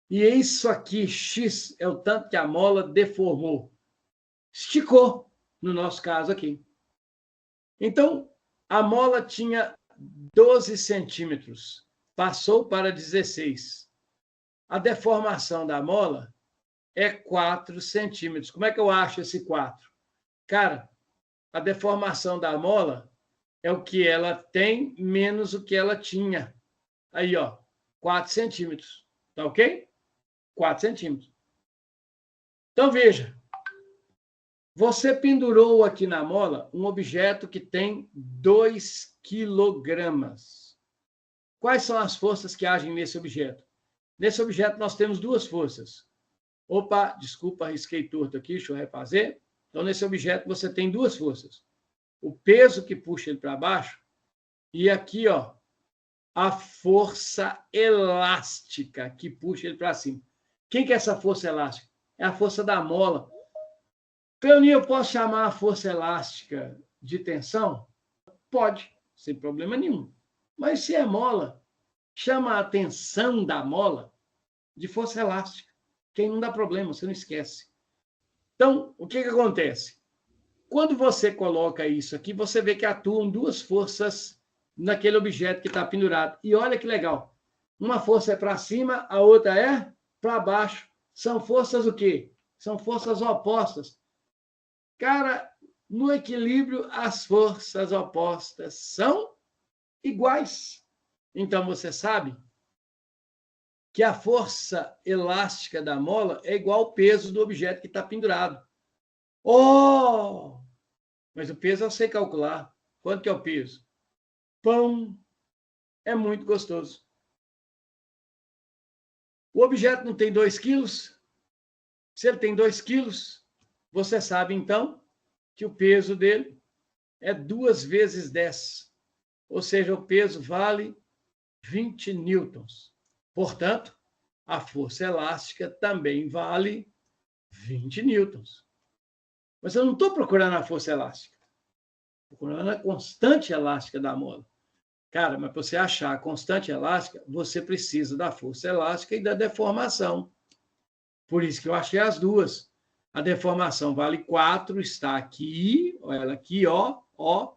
A: E isso aqui, X, é o tanto que a mola deformou. Esticou, no nosso caso aqui. Então, a mola tinha 12 centímetros, passou para 16. A deformação da mola é 4 centímetros. Como é que eu acho esse 4? Cara, a deformação da mola é o que ela tem menos o que ela tinha. Aí, ó, 4 centímetros. Tá ok? 4 centímetros. Então, veja. Você pendurou aqui na mola um objeto que tem 2 quilogramas. Quais são as forças que agem nesse objeto? Nesse objeto, nós temos 2 forças. Opa, desculpa, risquei torto aqui, deixa eu refazer. Então, nesse objeto, você tem 2 forças. O peso que puxa ele para baixo e aqui, ó, a força elástica que puxa ele para cima. Quem que é essa força elástica? É a força da mola. Cleoninha, eu posso chamar a força elástica de tensão? Pode, sem problema nenhum. Mas se é mola, chama a tensão da mola de força elástica, que aí não dá problema, você não esquece. Então, o que acontece? Quando você coloca isso aqui, você vê que atuam 2 forças naquele objeto que está pendurado. E olha que legal. Uma força é para cima, a outra é para baixo. São forças o quê? São forças opostas. Cara, no equilíbrio, as forças opostas são iguais. Então, você sabe que a força elástica da mola é igual ao peso do objeto que está pendurado. Oh! Mas o peso eu sei calcular. Quanto que é o peso? Pão. É muito gostoso. O objeto não tem 2 quilos? Se ele tem 2 quilos, você sabe, então, que o peso dele é 2 vezes 10. Ou seja, o peso vale 20 newtons. Portanto, a força elástica também vale 20 newtons. Mas eu não estou procurando a força elástica. Estou procurando a constante elástica da mola. Cara, mas para você achar a constante elástica, você precisa da força elástica e da deformação. Por isso que eu achei as duas. A deformação vale 4, está aqui, olha ela aqui, ó,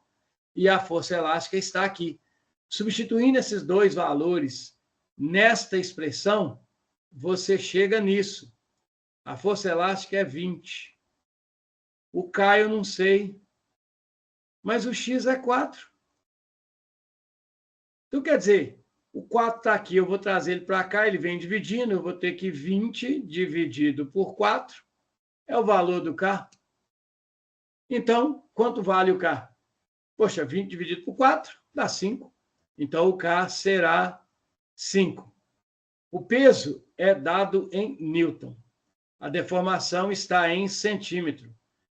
A: e a força elástica está aqui. Substituindo esses 2 valores nesta expressão, você chega nisso. A força elástica é 20. O K eu não sei, mas o X é 4. Então, quer dizer, o 4 está aqui, eu vou trazer ele para cá, ele vem dividindo, eu vou ter que 20 dividido por 4 é o valor do K. Então, quanto vale o K? Poxa, 20 dividido por 4 dá 5. Então, o K será 5. O peso é dado em newton. A deformação está em centímetro.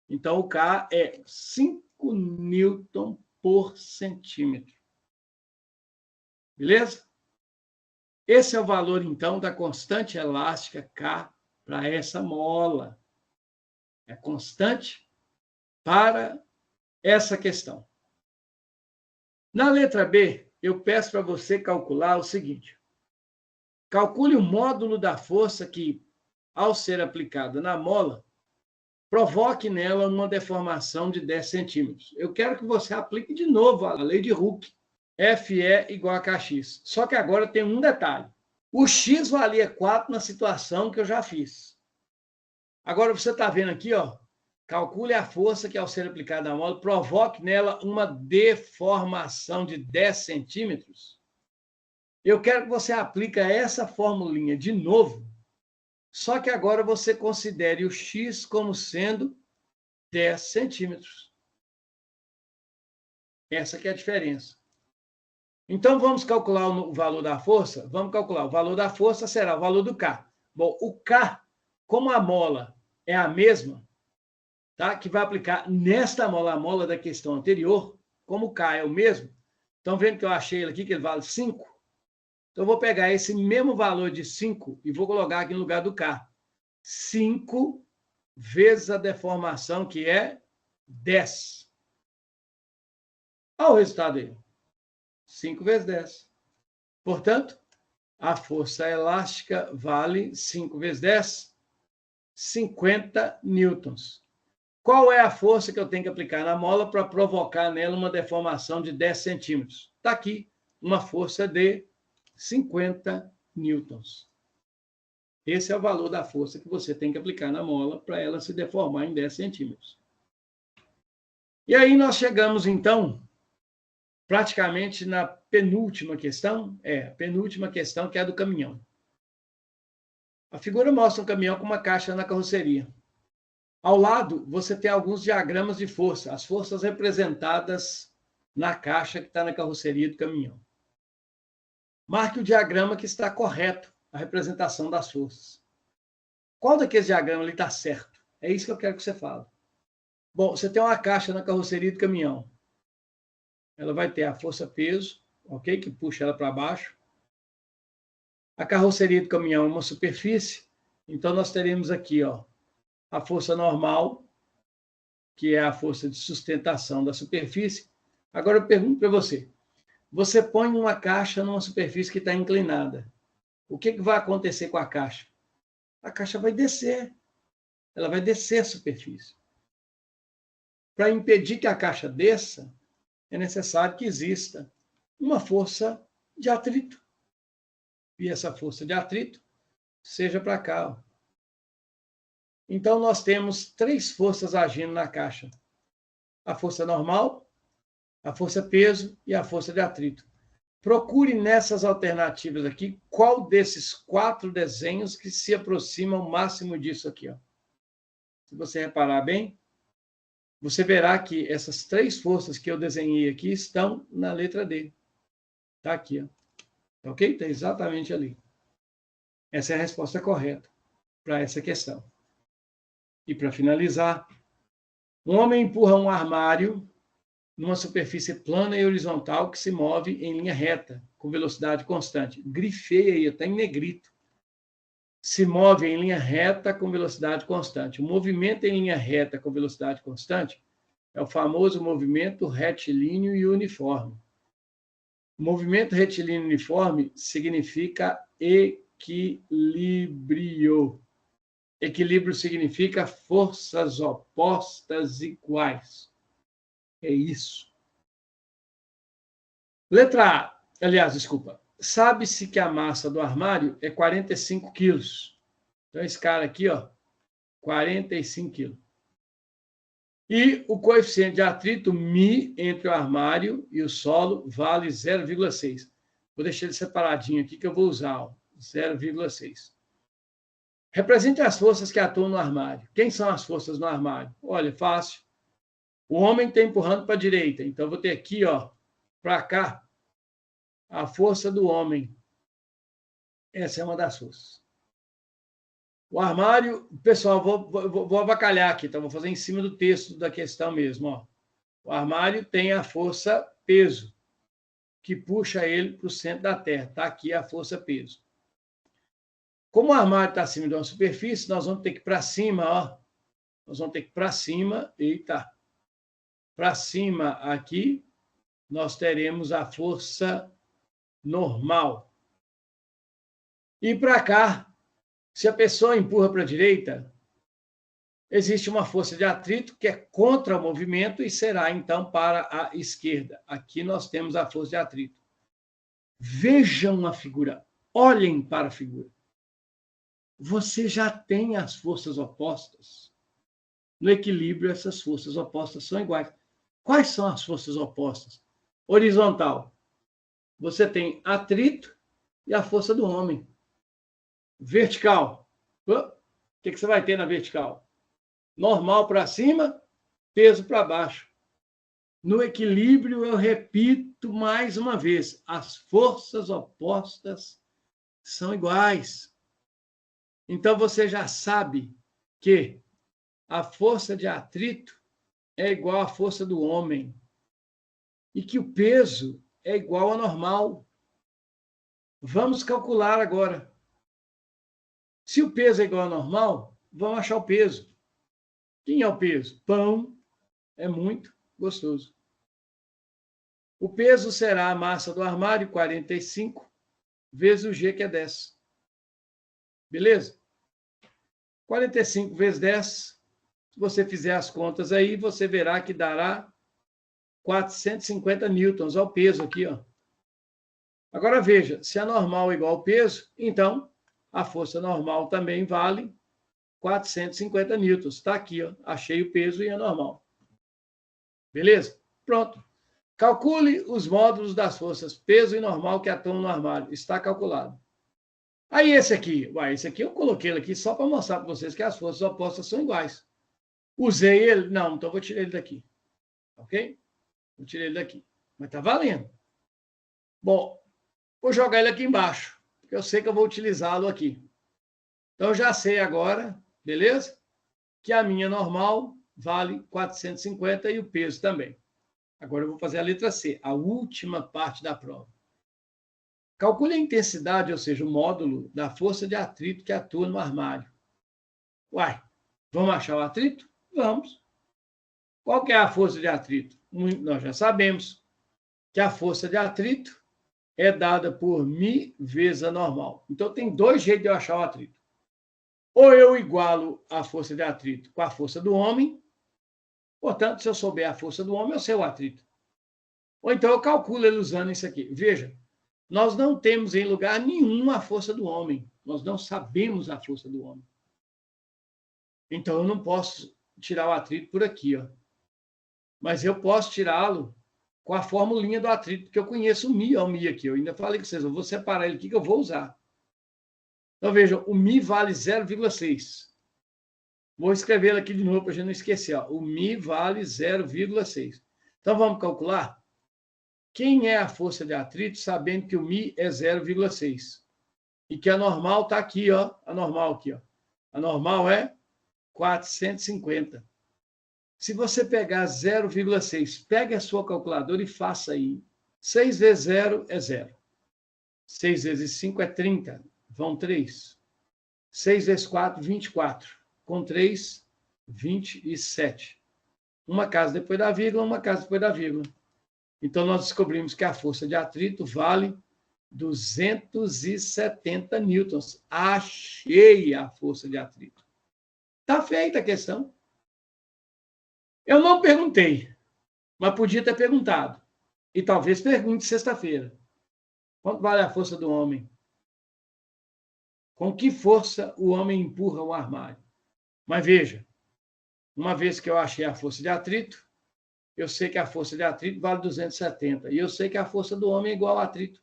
A: Então, o K é 5 newton por centímetro. Beleza? Esse é o valor, então, da constante elástica K para essa mola. É constante para essa questão. Na letra B, eu peço para você calcular o seguinte. Calcule o módulo da força que, ao ser aplicada na mola, provoque nela uma deformação de 10 centímetros. Eu quero que você aplique de novo a lei de Hooke. FE igual a KX. Só que agora tem um detalhe. O X valia 4 na situação que eu já fiz. Agora, você está vendo aqui, ó, calcule a força que, ao ser aplicada na mola, provoque nela uma deformação de 10 centímetros. Eu quero que você aplique essa formulinha de novo, só que agora você considere o X como sendo 10 centímetros. Essa que é a diferença. Então, vamos calcular o valor da força? Vamos calcular. O valor da força será o valor do K. Bom, o K, como a mola é a mesma, tá? Que vai aplicar nesta mola, a mola da questão anterior, como o K é o mesmo, estão vendo que eu achei ele aqui, que ele vale 5? Então, eu vou pegar esse mesmo valor de 5 e vou colocar aqui no lugar do K. 5 vezes a deformação, que é 10. Olha o resultado aí. 5 vezes 10. Portanto, a força elástica vale 5 vezes 10, 50 newtons. Qual é a força que eu tenho que aplicar na mola para provocar nela uma deformação de 10 centímetros? Está aqui, uma força de 50 newtons. Esse é o valor da força que você tem que aplicar na mola para ela se deformar em 10 centímetros. E aí nós chegamos, então, praticamente na penúltima questão, a penúltima questão, que é a do caminhão. A figura mostra um caminhão com uma caixa na carroceria. Ao lado, você tem alguns diagramas de força, as forças representadas na caixa que está na carroceria do caminhão. Marque o diagrama que está correto, a representação das forças. Qual daqueles diagramas ali está certo? É isso que eu quero que você fale. Bom, você tem uma caixa na carroceria do caminhão. Ela vai ter a força-peso, ok? Que puxa ela para baixo. A carroceria do caminhão é uma superfície, então nós teremos aqui, ó, a força normal, que é a força de sustentação da superfície. Agora eu pergunto para você, você põe uma caixa numa superfície que está inclinada. O que vai acontecer com a caixa? A caixa vai descer. Ela vai descer a superfície. Para impedir que a caixa desça, é necessário que exista uma força de atrito. E essa força de atrito seja para cá. Ó. Então, nós temos 3 forças agindo na caixa. A força normal, a força peso e a força de atrito. Procure nessas alternativas aqui qual desses 4 desenhos que se aproxima ao máximo disso aqui. Ó. Se você reparar bem, você verá que essas 3 forças que eu desenhei aqui estão na letra D. Está aqui. Ó. Ok? Está exatamente ali. Essa é a resposta correta para essa questão. E para finalizar, um homem empurra um armário numa superfície plana e horizontal que se move em linha reta, com velocidade constante. Grifei aí, está em negrito. Se move em linha reta com velocidade constante. O movimento em linha reta com velocidade constante é o famoso movimento retilíneo e uniforme. O movimento retilíneo uniforme significa equilíbrio. Equilíbrio significa forças opostas iguais. É isso. Letra A. Aliás, desculpa. Sabe-se que a massa do armário é 45 quilos. Então, esse cara aqui, ó, 45 quilos. E o coeficiente de atrito μ entre o armário e o solo vale 0,6. Vou deixar ele separadinho aqui que eu vou usar, 0,6. Represente as forças que atuam no armário. Quem são as forças no armário? Olha, fácil. O homem está empurrando para a direita. Então, eu vou ter aqui, ó, para cá, a força do homem. Essa é uma das forças. O armário, pessoal, vou avacalhar aqui, então vou fazer em cima do texto da questão mesmo. Ó. O armário tem a força peso, que puxa ele para o centro da Terra. Está aqui a força peso. Como o armário está acima de uma superfície, nós vamos ter que ir para cima, ó. Nós vamos ter que ir para cima, eita. Para cima aqui, nós teremos a força normal. E para cá, se a pessoa empurra para a direita, existe uma força de atrito que é contra o movimento e será, então, para a esquerda. Aqui nós temos a força de atrito. Vejam a figura. Olhem para a figura. Você já tem as forças opostas. No equilíbrio, essas forças opostas são iguais. Quais são as forças opostas? Horizontal. Você tem atrito e a força do homem. Vertical. O que você vai ter na vertical? Normal para cima, peso para baixo. No equilíbrio, eu repito mais uma vez, as forças opostas são iguais. Então, você já sabe que a força de atrito é igual à força do homem e que o peso é igual ao normal. Vamos calcular agora. Se o peso é igual ao normal, vamos achar o peso. Quem é o peso? Pão. É muito gostoso. O peso será a massa do armário, 45, vezes o G, que é 10. Beleza? 45 vezes 10, se você fizer as contas aí, você verá que dará 450 newtons ao peso aqui, ó. Agora veja, se a normal é igual ao peso, então a força normal também vale 450 newtons. Está aqui, ó. Achei o peso e a normal. Beleza? Pronto. Calcule os módulos das forças peso e normal que atuam no armário. Está calculado. Aí esse aqui, esse aqui eu coloquei ele aqui só para mostrar para vocês que as forças opostas são iguais. Usei ele? Não, então vou tirar ele daqui. Ok? Vou tirar ele daqui. Mas está valendo. Bom, vou jogar ele aqui embaixo, porque eu sei que eu vou utilizá-lo aqui. Então, eu já sei agora, beleza? Que a minha normal vale 450 e o peso também. Agora eu vou fazer a letra C, a última parte da prova. Calcule a intensidade, ou seja, o módulo da força de atrito que atua no armário. Uai, vamos achar o atrito? Vamos. Qual que é a força de atrito? Nós já sabemos que a força de atrito é dada por μ vezes a normal. Então, tem dois jeitos de eu achar o atrito. Ou eu igualo a força de atrito com a força do homem, portanto, se eu souber a força do homem, eu sei o atrito. Ou então eu calculo ele usando isso aqui. Veja, nós não temos em lugar nenhum a força do homem. Nós não sabemos a força do homem. Então, eu não posso tirar o atrito por aqui, ó. Mas eu posso tirá-lo com a formulinha do atrito, porque eu conheço o μ, ó, o μ aqui. Eu ainda falei com vocês, eu vou separar ele aqui que eu vou usar. Então, vejam, o μ vale 0,6. Vou escrever ele aqui de novo para a gente não esquecer. Ó. O μ vale 0,6. Então, vamos calcular? Quem é a força de atrito, sabendo que o μ é 0,6? E que a normal está aqui, ó. A normal aqui, ó. A normal é 450. Se você pegar 0,6, pegue a sua calculadora e faça aí. 6 vezes 0 é 0. 6 vezes 5 é 30. Vão 3. 6 vezes 4, 24. Com 3, 27. Uma casa depois da vírgula, uma casa depois da vírgula. Então, nós descobrimos que a força de atrito vale 270 newtons. Achei a força de atrito. Está feita a questão. Eu não perguntei, mas podia ter perguntado. E talvez pergunte sexta-feira. Quanto vale a força do homem? Com que força o homem empurra o armário? Mas veja, uma vez que eu achei a força de atrito, eu sei que a força de atrito vale 270. E eu sei que a força do homem é igual ao atrito.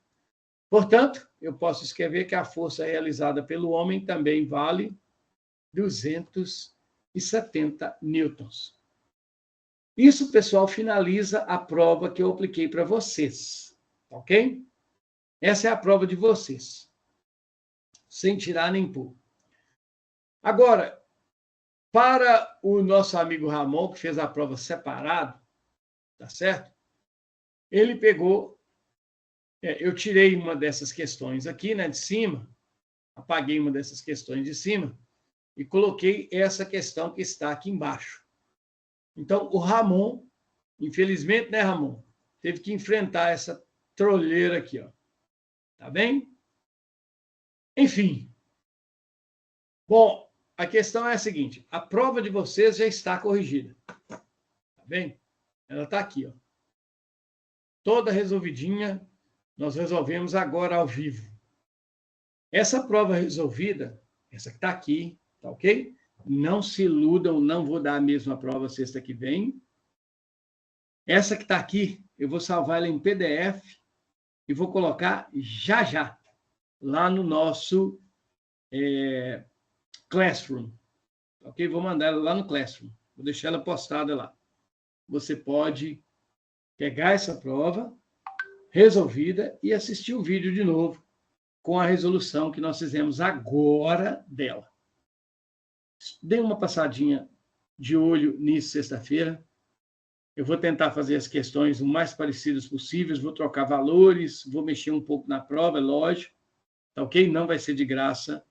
A: Portanto, eu posso escrever que a força realizada pelo homem também vale 270 newtons. Isso, pessoal, finaliza a prova que eu apliquei para vocês. Ok? Essa é a prova de vocês. Sem tirar nem pôr. Agora, para o nosso amigo Ramon, que fez a prova separado, tá certo? Ele pegou... eu tirei uma dessas questões aqui, né, de cima, apaguei uma dessas questões de cima e coloquei essa questão que está aqui embaixo. Então, o Ramon, infelizmente, né, Ramon, teve que enfrentar essa trolleira aqui, ó. Tá bem? Enfim. Bom, a questão é a seguinte, a prova de vocês já está corrigida. Tá bem? Ela está aqui, ó. Toda resolvidinha, nós resolvemos agora ao vivo. Essa prova resolvida, essa que está aqui, tá ok? Não se iludam, não vou dar a mesma prova sexta que vem. Essa que está aqui, eu vou salvar ela em PDF e vou colocar já, lá no nosso Classroom. Ok? Vou mandar ela lá no Classroom. Vou deixar ela postada lá. Você pode pegar essa prova resolvida e assistir o vídeo de novo com a resolução que nós fizemos agora dela. Dê uma passadinha de olho nisso sexta-feira. Eu vou tentar fazer as questões o mais parecidas possíveis, vou trocar valores, vou mexer um pouco na prova, é lógico, tá ok? Não vai ser de graça.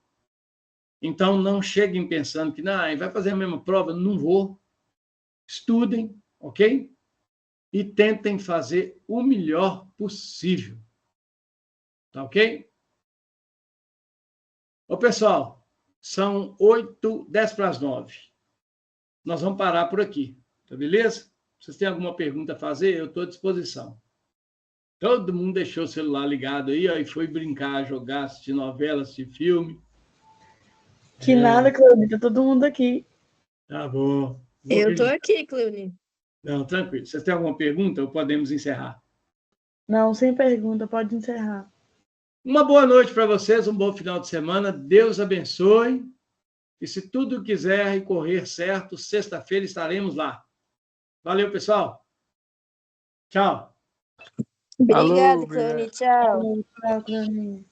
A: Então, não cheguem pensando que vai fazer a mesma prova. Não vou. Estudem, ok? E tentem fazer o melhor possível. Tá ok? Ô, pessoal, são 10 para as 9. Nós vamos parar por aqui, tá beleza? Vocês têm alguma pergunta a fazer? Eu estou à disposição. Todo mundo deixou o celular ligado aí, ó, e foi brincar, jogar, assistir novela, assistir filme.
B: Que nada, Cleone, tá todo mundo aqui.
A: Tá bom.
D: Eu estou aqui, Cleone.
A: Não, tranquilo. Vocês têm alguma pergunta ou podemos encerrar?
B: Não, sem pergunta, pode encerrar.
A: Uma boa noite para vocês, um bom final de semana. Deus abençoe. E se tudo quiser e correr certo, sexta-feira estaremos lá. Valeu, pessoal. Tchau.
D: Obrigada,
E: Alô,
D: Cleone.
E: obrigado.
D: Tchau.
B: Tchau, Cleone.